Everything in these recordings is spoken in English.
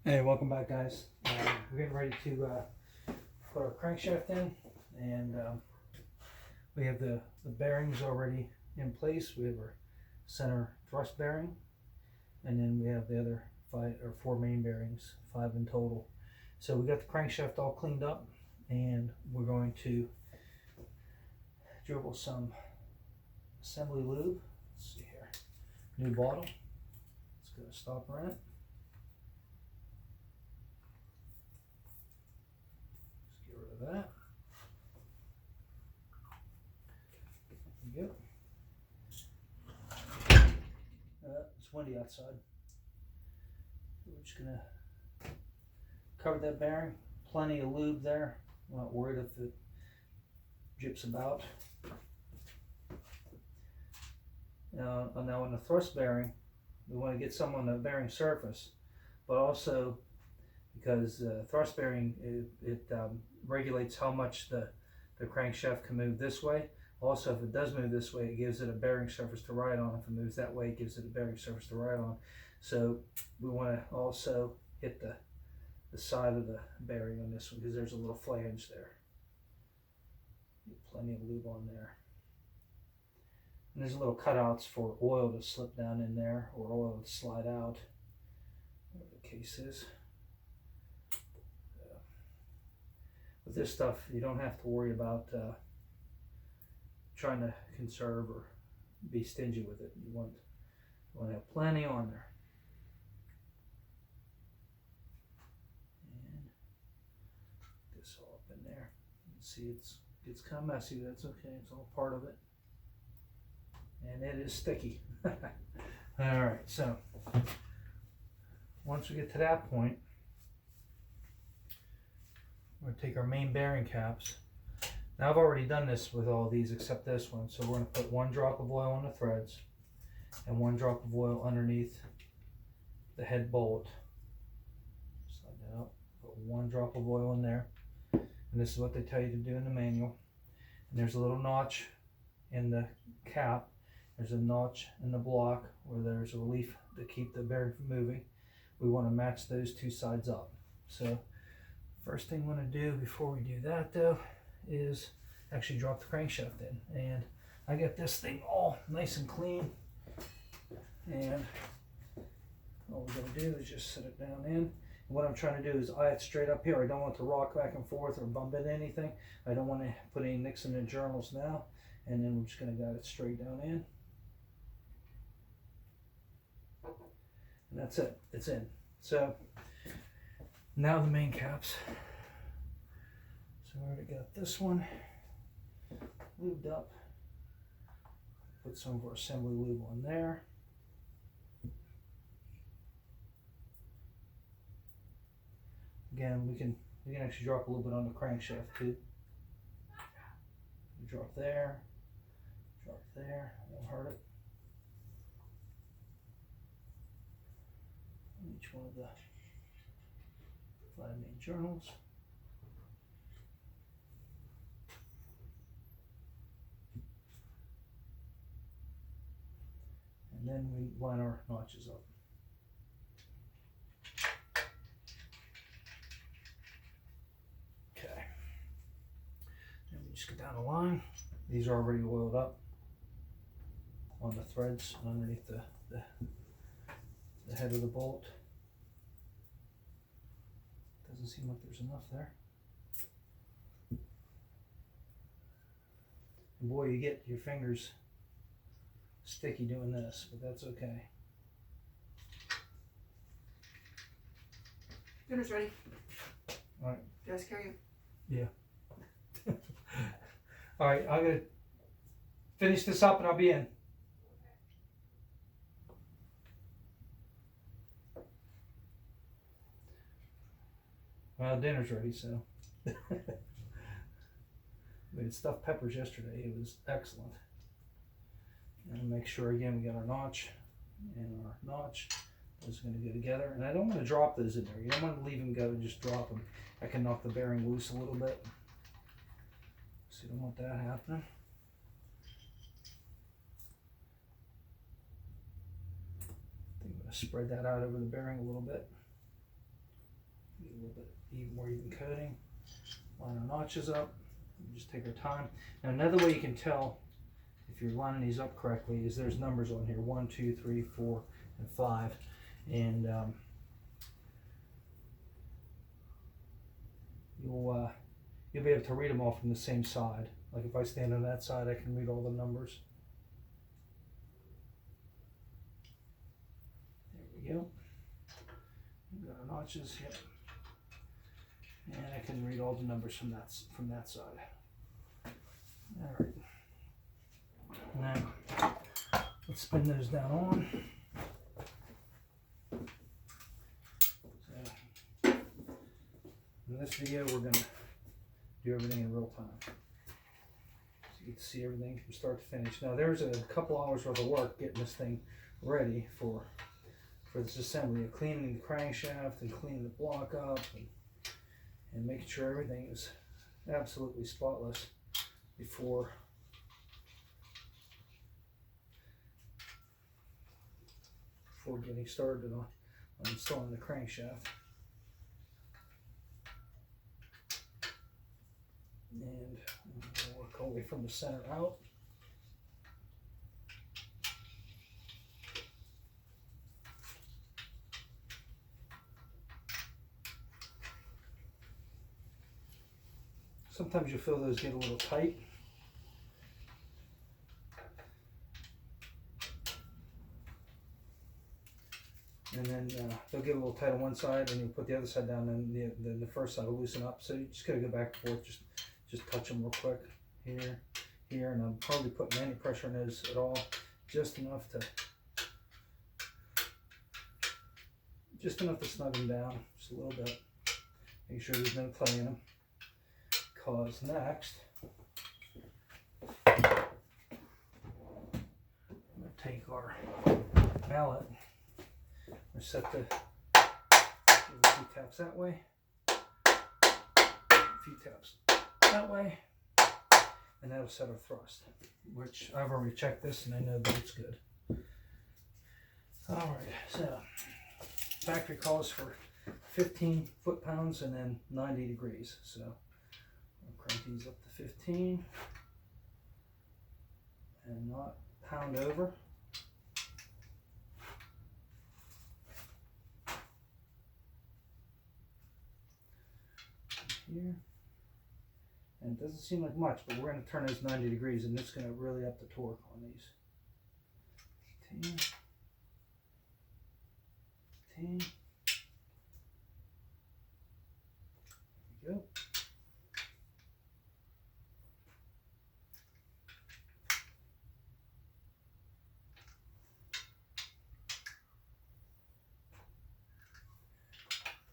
Hey, welcome back, guys. We're getting ready to put our crankshaft in, and we have the bearings already in place. We have our center thrust bearing, and then we have the other four main bearings, 5 in total. So we got the crankshaft all cleaned up, and we're going to dribble some assembly lube. Let's see here, new bottle. Let's get a stopper in it. That. There we go. It's windy outside. We're just gonna cover that bearing. Plenty of lube there. I'm not worried if it drips about. Now on the thrust bearing, we want to get some on the bearing surface, but also because thrust bearing it regulates how much the crankshaft can move this way. Also, if it does move this way, it gives it a bearing surface to ride on. If it moves that way, it gives it a bearing surface to ride on. So we want to also hit the side of the bearing on this one because there's a little flange there. Get plenty of lube on there. And there's little cutouts for oil to slip down in there or oil to slide out, whatever the case is. With this stuff, you don't have to worry about trying to conserve or be stingy with it. You want to have plenty on there. And this all up in there. You can see it's kind of messy. That's okay. It's all part of it. And it is sticky. All right. So once we get to that point, we're going to take our main bearing caps. Now I've already done this with all these except this one. So we're going to put 1 drop of oil on the threads and 1 drop of oil underneath the head bolt. Slide that up. Put 1 drop of oil in there. And this is what they tell you to do in the manual. And there's a little notch in the cap. There's a notch in the block where there's a relief to keep the bearing from moving. We want to match those two sides up. So first thing we want to do before we do that though is actually drop the crankshaft in. And I got this thing all nice and clean. And all we're going to do is just set it down in. And what I'm trying to do is eye it straight up here. I don't want to rock back and forth or bump into anything. I don't want to put any nicks in the journals now. And then we're just going to guide it straight down in. And that's it. It's in. So now the main caps. So we already got this one lubed up. Put some of our assembly lube on there. Again, we can actually drop a little bit on the crankshaft too. Drop there, won't hurt it. On each one of the 5 main journals. And then we line our notches up. Okay. Then we just get down the line. These are already oiled up on the threads underneath the head of the bolt. Doesn't seem like there's enough there. And boy, you get your fingers sticky doing this, but that's okay. Dinner's ready. All right. Did I scare you? Yeah. All right, I'm gonna finish this up and I'll be in. Well, dinner's ready, so. We had stuffed peppers yesterday. It was excellent. And make sure again we got our notch and our notch. Those are going to go together. And I don't want to drop those in there. You don't want to leave them go and just drop them. I can knock the bearing loose a little bit. So you don't want that happening. I think I'm going to spread that out over the bearing a little bit. little bit more even coating. Line our notches up. Just take our time. Now another way you can tell if you're lining these up correctly is there's numbers on here: 1, 2, 3, 4, and 5, and you'll be able to read them all from the same side. Like if I stand on that side, I can read all the numbers. There we go. We've got our notches. Yep. And I can read all the numbers from that side. All right. Now let's spin those down on. So in this video, we're going to do everything in real time, so you get to see everything from start to finish. Now there's a couple hours worth of work getting this thing ready for this assembly, of cleaning the crankshaft and cleaning the block up and making sure everything is absolutely spotless before getting started on installing the crankshaft. And we'll work all the way from the center out. Sometimes you feel those get a little tight. And then they'll get a little tight on one side, and you put the other side down, and the first side will loosen up. So you just gotta go back and forth, just touch them real quick here, and I'm hardly putting any pressure on those at all, just enough to snug them down, just a little bit. Make sure there's no clay in them. Because next, I'm going to take our mallet and set give a few taps that way, a few taps that way, and that'll set our thrust, which I've already checked this and I know that it's good. Alright, so factory calls for 15 foot-pounds and then 90 degrees. So I'll crank these up to 15 and not pound over. Here. And it doesn't seem like much, but we're going to turn those 90 degrees and it's going to really up the torque on these. 10. 10. There we go.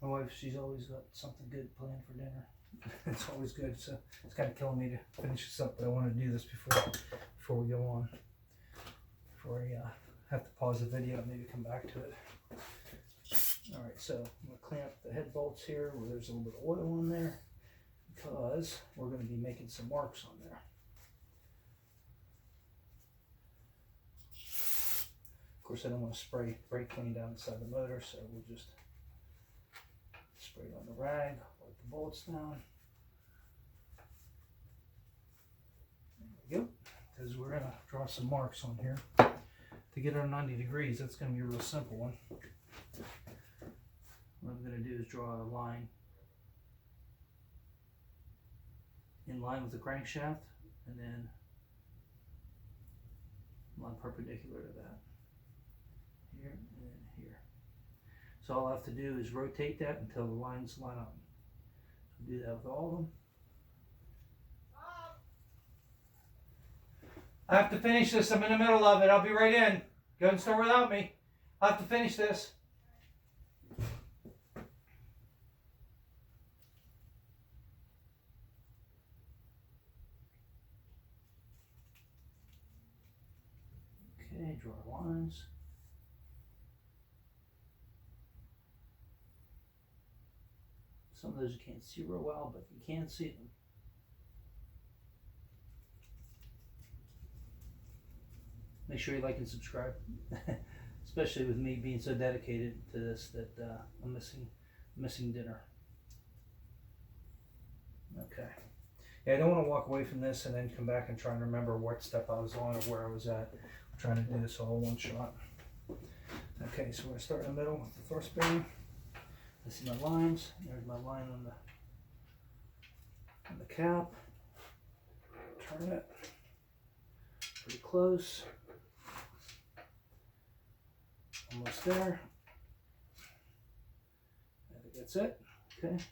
My wife, she's always got something good planned for dinner. It's always good, so it's kind of killing me to finish this up, but I want to do this before we go on. Before I have to pause the video and maybe come back to it. Alright, so I'm going to clean up the head bolts here where there's a little bit of oil on there, because we're going to be making some marks on there. Of course, I don't want to spray brake clean down the side of the motor, so we'll just spray it on the rag, wipe the bolts down. There we go, because we're going to draw some marks on here to get our 90 degrees. That's going to be a real simple one. What I'm going to do is draw a line in line with the crankshaft, and then line perpendicular to that. Here and then here. So all I have to do is rotate that until the lines line up. So do that with all of them. I have to finish this. I'm in the middle of it. I'll be right in. Go and start without me. I have to finish this. Okay, draw lines. Some of those you can't see real well, but you can see them. Make sure you like and subscribe, especially with me being so dedicated to this that I'm missing dinner. Okay. Yeah, I don't want to walk away from this and then come back and try and remember what step I was on or where I was at. I'm trying to do this all in one shot. Okay, so we're going to start in the middle with the thrust bearing. This is my lines. There's my line on the cap. Turn it pretty close. Almost there. I think that's it. Okay.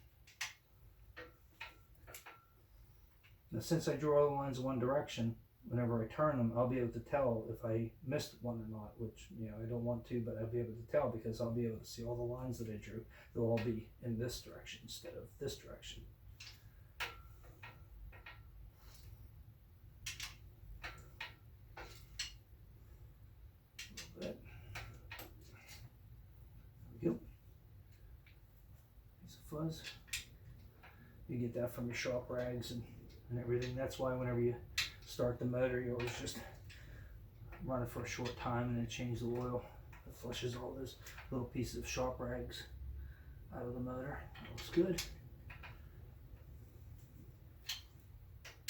Now, since I drew all the lines in one direction, whenever I turn them, I'll be able to tell if I missed one or not, which, you know, I don't want to, but I'll be able to tell because I'll be able to see all the lines that I drew. They'll all be in this direction instead of this direction. A little bit. There we go. Piece of fuzz. You get that from your shop rags and everything. That's why whenever you start the motor, you always just run it for a short time and then change the oil. It flushes all those little pieces of shop rags out of the motor. That looks good.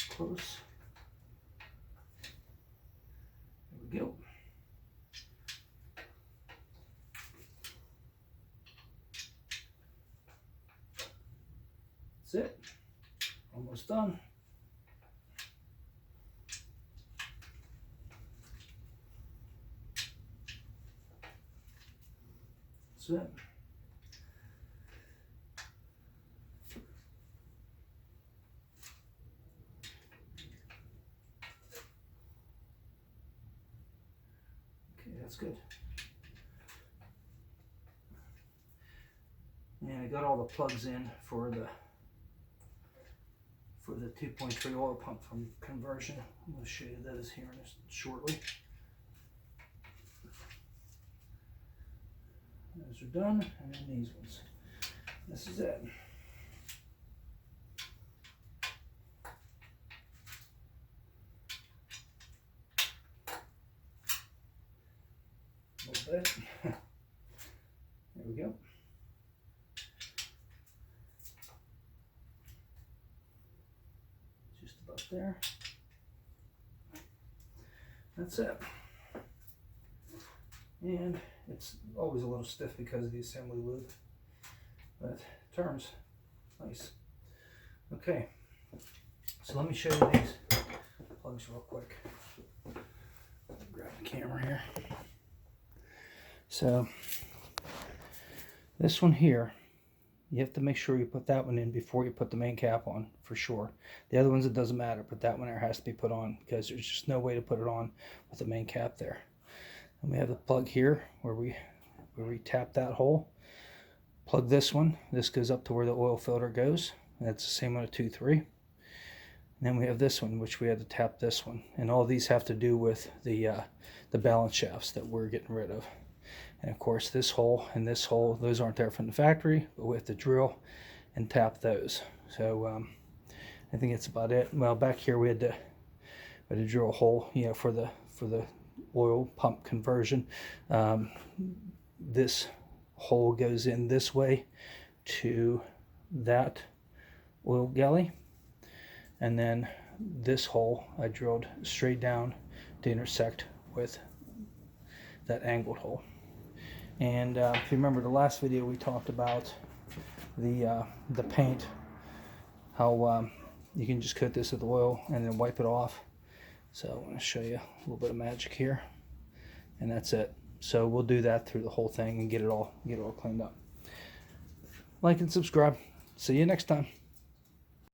Close. There we go. That's it. Almost done. That's it. Okay, that's good. And I got all the plugs in for the 2.3 oil pump from conversion. I'm going to show you those here shortly. Those are done, and then these ones. This is it. A little bit. There we go. Just about there. That's it. And it's always a little stiff because of the assembly lube, but it turns nice. Okay, so let me show you these plugs real quick. Grab the camera here. So this one here, you have to make sure you put that one in before you put the main cap on, for sure. The other ones, it doesn't matter, but that one there has to be put on because there's just no way to put it on with the main cap there. And we have the plug here where we tap that hole. Plug this one. This goes up to where the oil filter goes. That's the same on a 2.3. And then we have this one, which we had to tap this one. And all these have to do with the balance shafts that we're getting rid of. And of course, this hole and this hole, those aren't there from the factory, but we have to drill and tap those. So I think that's about it. Well, back here we had to drill a hole, you know, for the oil pump conversion. This hole goes in this way to that oil galley, and then this hole I drilled straight down to intersect with that angled hole. And if you remember the last video, we talked about the paint, how you can just coat this with oil and then wipe it off. So I'm going to show you a little bit of magic here, and that's it. So we'll do that through the whole thing and get it all cleaned up. Like and subscribe. See you next time.